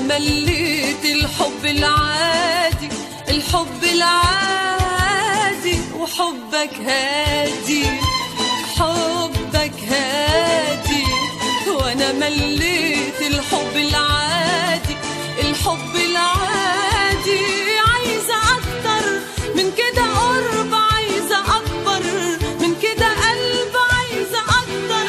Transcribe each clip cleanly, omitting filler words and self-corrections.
مليت الحب العادي، الحب العادي وحبك هادي، حبك هادي. وانا مليت الحب العادي، الحب العادي. عايزة اكتر من كده قرب، عايزة اكبر من كده قلب، عايزة اكتر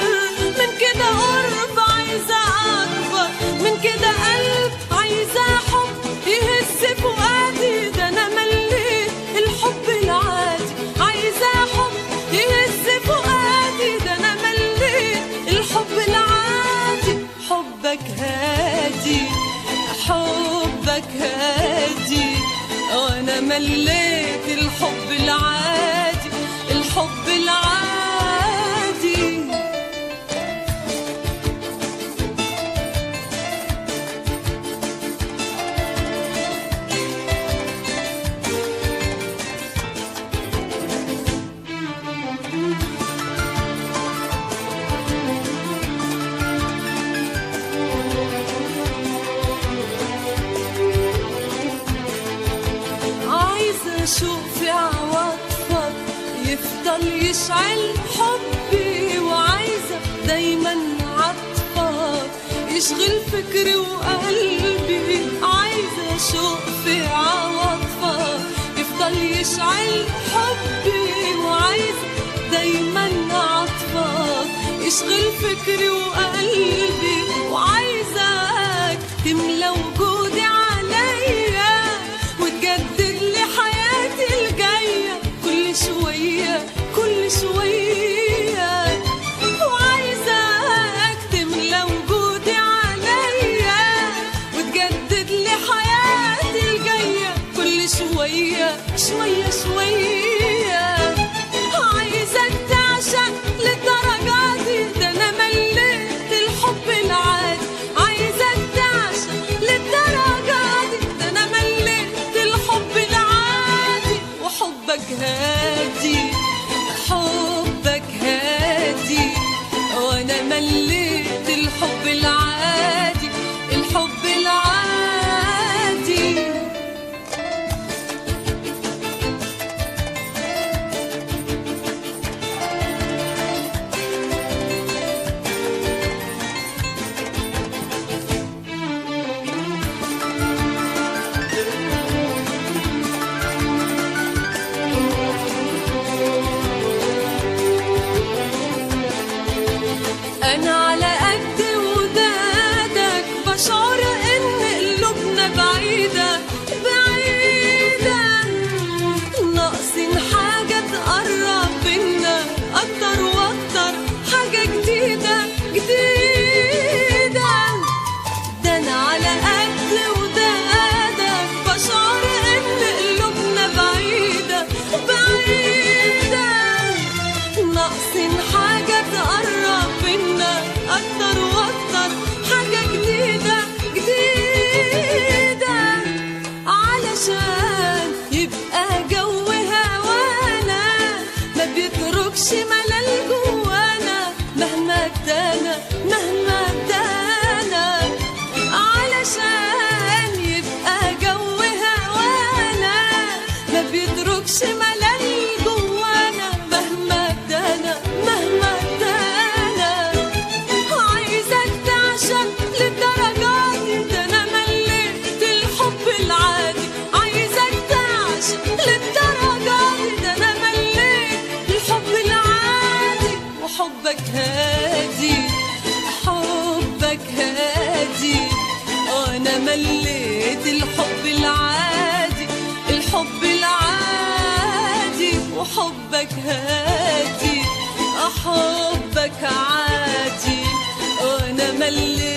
من كده قرب، عايزة اكبر من كده قلب، عايزة حب يهز فؤادي. ده انا مليت الحب العادي، عايزة حب يهز فؤادي. ده انا مليت الحب العادي، حبك هادي، حبك هادي. وانا مليت الحب العادي، الحب العادي. اشوف عواطفك يفضل يشعل حبي، وعايزة دايما عطفك يشغل فكري وقلبي. عايزة اشوف عواطفك يفضل يشعل حبي، وعايزة دايما عطفك يشغل فكري وقلبي. وعايزك تملى وجودي عليا وتجدد لي حياتي الجاية كل شوية كل شوية. وعايزك تملى وجودي عليا وتجدد لي حياتي الجاية كل شوية شوية شوية. عايزك تعشق للدرجة دي، ده أنا مليت الحب العادي. عايزك تعشق للدرجة دي، ده أنا مليت الحب العادي وحبك هادي، حبك هادي. وأنا مليت الحب العادي، الحب العادي. أنا على قد ودادك بشعر إن قلوبنا بعيدة بعيدة، ناقصين حاجة تقرب بينا أكتر وأكتر، حاجة جديدة جديدة. ده أنا على قد ودادك بشعر إن قلوبنا بعيدة بعيدة، ناقصين حاجة تقرب بينا أكتر وأكتر، حاجة جديدة جديدة. علشان يبقى جو هوانا ما بيتركش ملل جوانا مهما ادانا مهما ادانا. علشان يبقى جو هوانا ما بيتركش ملل جوانا مهما ادانا مهما ادانا. عايزك تعشق للدرجة دي، ده أنا مليت الحب العادي. عايزك تعشق للدرجة دي، ده أنا مليت الحب العادي وحبك هادي، حبك هادي. وأنا مليت الحب العادي، الحب العادي وحبك هادي، حبك عادي. وأنا مليت